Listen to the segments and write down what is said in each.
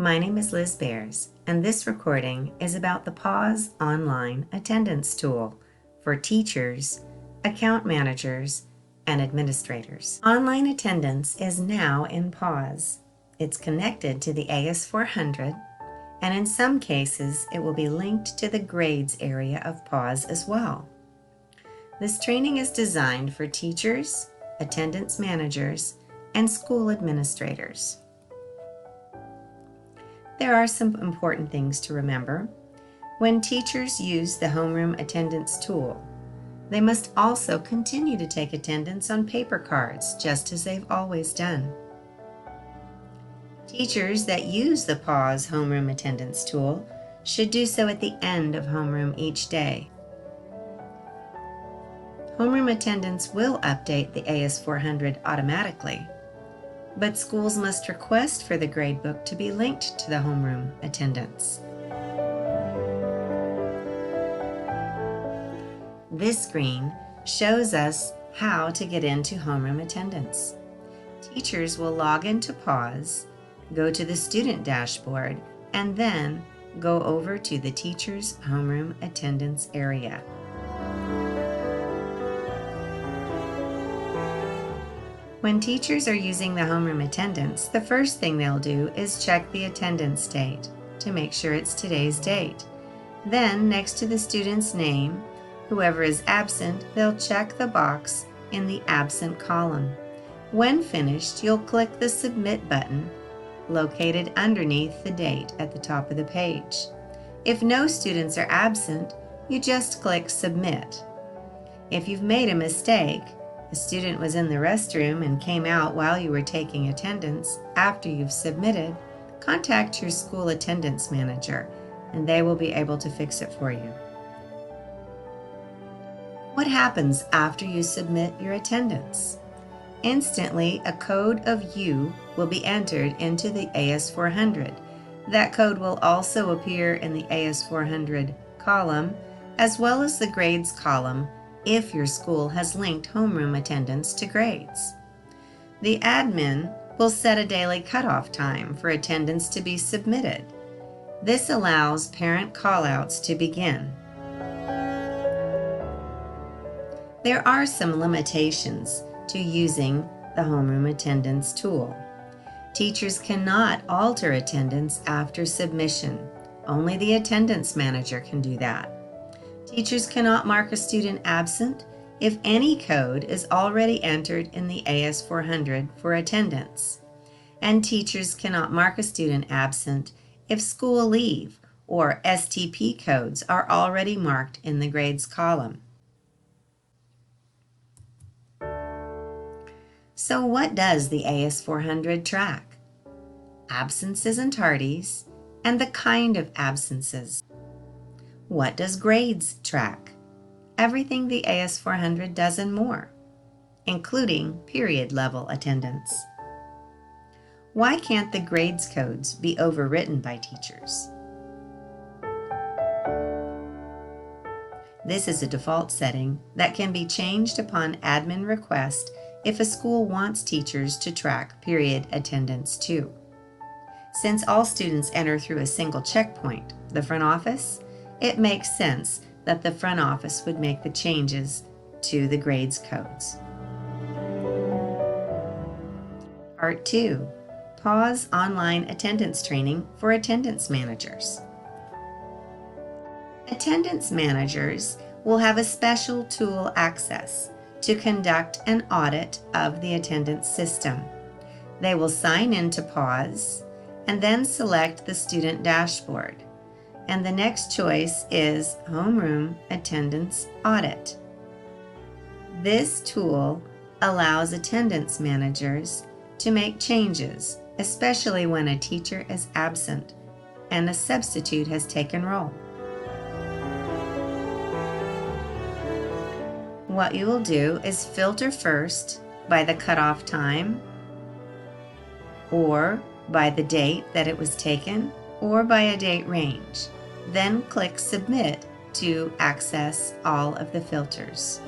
My name is Liz Bears, and this recording is about the PAWS online attendance tool for teachers, account managers, and administrators. Online attendance is now in PAWS. It's connected to the AS400, and in some cases it will be linked to the grades area of PAWS as well. This training is designed for teachers, attendance managers, and school administrators. There are some important things to remember. When teachers use the homeroom attendance tool, they must also continue to take attendance on paper cards, just as they've always done. Teachers that use the PAWS homeroom attendance tool should do so at the end of homeroom each day. Homeroom attendance will update the AS400 automatically, but schools must request for the gradebook to be linked to the homeroom attendance. This screen shows us how to get into homeroom attendance. Teachers will log into PAWS, go to the student dashboard, and then go over to the teacher's homeroom attendance area. When teachers are using the homeroom attendance, the first thing they'll do is check the attendance date to make sure it's today's date. Then, next to the student's name, whoever is absent, they'll check the box in the absent column. When finished, you'll click the Submit button located underneath the date at the top of the page. If no students are absent, you just click Submit. If you've made a mistake, a student was in the restroom and came out while you were taking attendance after you've submitted, contact your school attendance manager and they will be able to fix it for you. What happens after you submit your attendance? Instantly, a code of U will be entered into the AS400. That code will also appear in the AS400 column as well as the grades column if your school has linked homeroom attendance to grades. The admin will set a daily cutoff time for attendance to be submitted. This allows parent callouts to begin. There are some limitations to using the homeroom attendance tool. Teachers cannot alter attendance after submission. Only the attendance manager can do that. Teachers cannot mark a student absent if any code is already entered in the AS400 for attendance. And teachers cannot mark a student absent if school leave or STP codes are already marked in the grades column. So what does the AS400 track? Absences and tardies, and the kind of absences. What does grades track? Everything the AS400 does and more, including period level attendance. Why can't the grades codes be overwritten by teachers? This is a default setting that can be changed upon admin request if a school wants teachers to track period attendance too. Since all students enter through a single checkpoint, the front office, it makes sense that the front office would make the changes to the grades codes. Part 2. PAWS online attendance training for attendance managers. Attendance managers will have a special tool access to conduct an audit of the attendance system. They will sign into PAWS and then select the student dashboard. And the next choice is Homeroom Attendance Audit. This tool allows attendance managers to make changes, especially when a teacher is absent and a substitute has taken roll. What you will do is filter first by the cutoff time, or by the date that it was taken, or by a date range. Then click Submit to access all of the filters.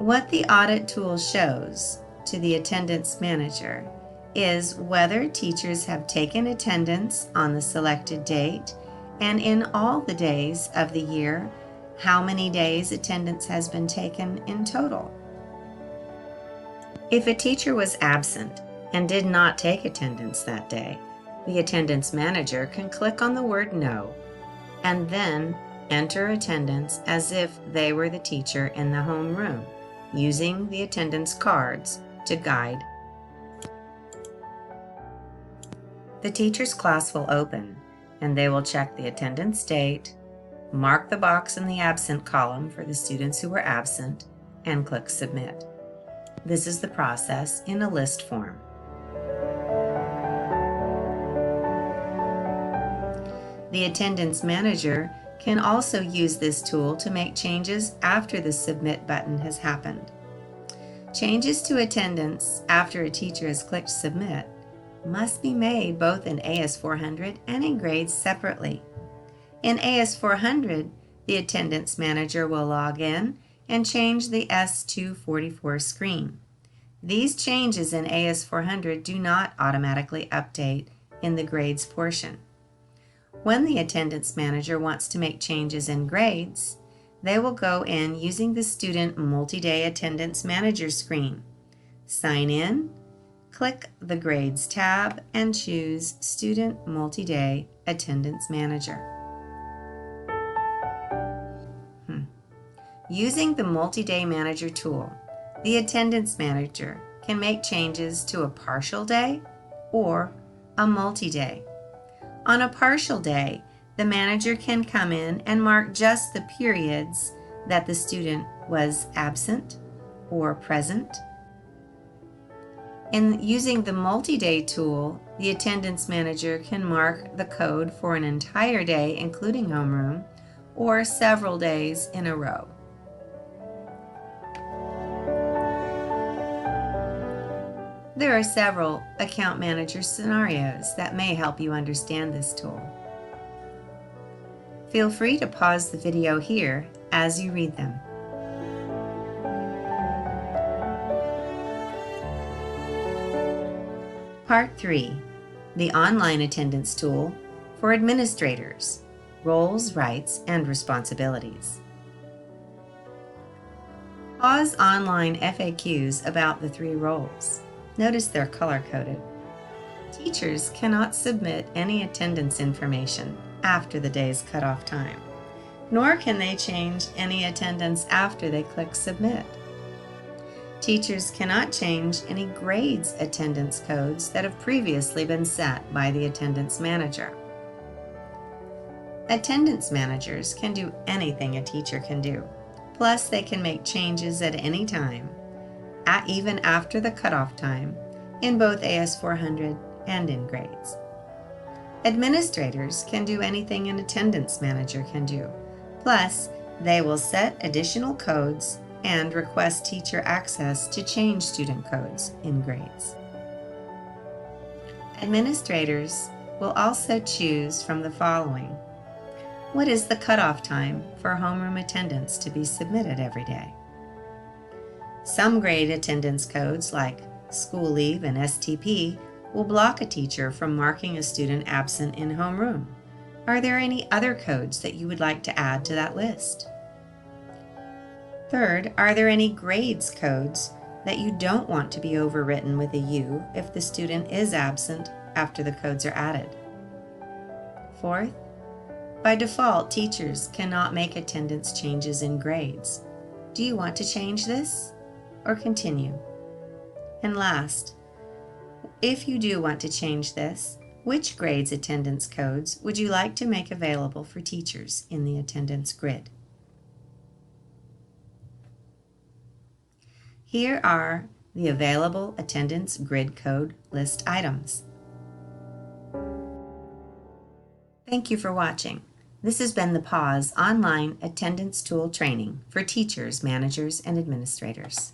What the audit tool shows to the attendance manager is whether teachers have taken attendance on the selected date and in all the days of the year, how many days attendance has been taken in total. If a teacher was absent and did not take attendance that day, the attendance manager can click on the word No and then enter attendance as if they were the teacher in the homeroom, using the attendance cards to guide. The teacher's class will open and they will check the attendance date, mark the box in the absent column for the students who were absent, and click Submit. This is the process in a list form. The attendance manager can also use this tool to make changes after the Submit button has happened. Changes to attendance after a teacher has clicked Submit must be made both in AS400 and in grades separately. In AS400, the attendance manager will log in and change the S244 screen. These changes in AS400 do not automatically update in the grades portion. When the attendance manager wants to make changes in grades, they will go in using the Student Multi-Day Attendance Manager screen. Sign in, click the Grades tab, and choose Student Multi-Day Attendance Manager. Using the Multi-Day Manager tool, the attendance manager can make changes to a partial day or a multi-day. On a partial day, the manager can come in and mark just the periods that the student was absent or present. In using the multi-day tool, the attendance manager can mark the code for an entire day, including homeroom, or several days in a row. There are several account manager scenarios that may help you understand this tool. Feel free to pause the video here as you read them. Part 3. The Online Attendance Tool for Administrators, Roles, Rights, and Responsibilities. PAWS online FAQs about the 3 roles. Notice they're color-coded. Teachers cannot submit any attendance information after the day's cutoff time, nor can they change any attendance after they click Submit. Teachers cannot change any grades attendance codes that have previously been set by the attendance manager. Attendance managers can do anything a teacher can do, plus they can make changes at any time, even after the cutoff time, in both AS400 and in grades. Administrators can do anything an attendance manager can do, plus they will set additional codes and request teacher access to change student codes in grades. Administrators will also choose from the following. What is the cutoff time for homeroom attendance to be submitted every day? Some grade attendance codes like school leave and STP will block a teacher from marking a student absent in homeroom. Are there any other codes that you would like to add to that list? Third, are there any grades codes that you don't want to be overwritten with a U if the student is absent after the codes are added? Fourth, by default, teachers cannot make attendance changes in grades. Do you want to change this or continue? And last, if you do want to change this, which grades attendance codes would you like to make available for teachers in the attendance grid? Here are the available attendance grid code list items. Thank you for watching. This has been the PAWS online attendance tool training for teachers, managers, and administrators.